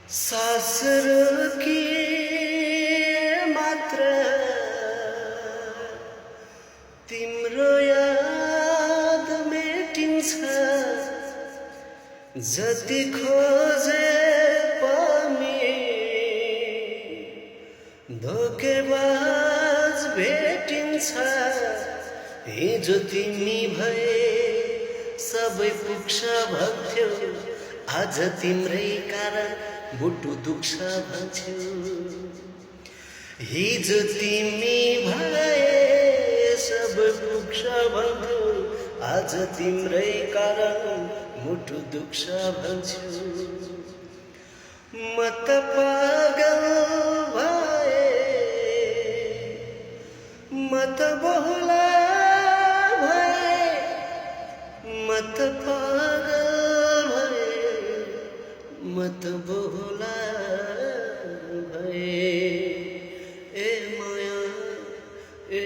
सास रोकी मात्र तिम्रो याद मेटिन्छ जति खोजे पनि धोकेबाज भेटिन्छ हिजो तिमी भए सबै पुग्छ भन्थ्यौ आज तिम्रै कारण मुटु दुख्छ भन्थ्यौ हिजो तिमी भए सबै पुग्छ भन्थ्यौ आज तिम्रै कारण मुटु दुख्छ भन्थ्यौ म त पागल भए म त बहुला भए म त पागल भए म त बहुला भए ए माया ए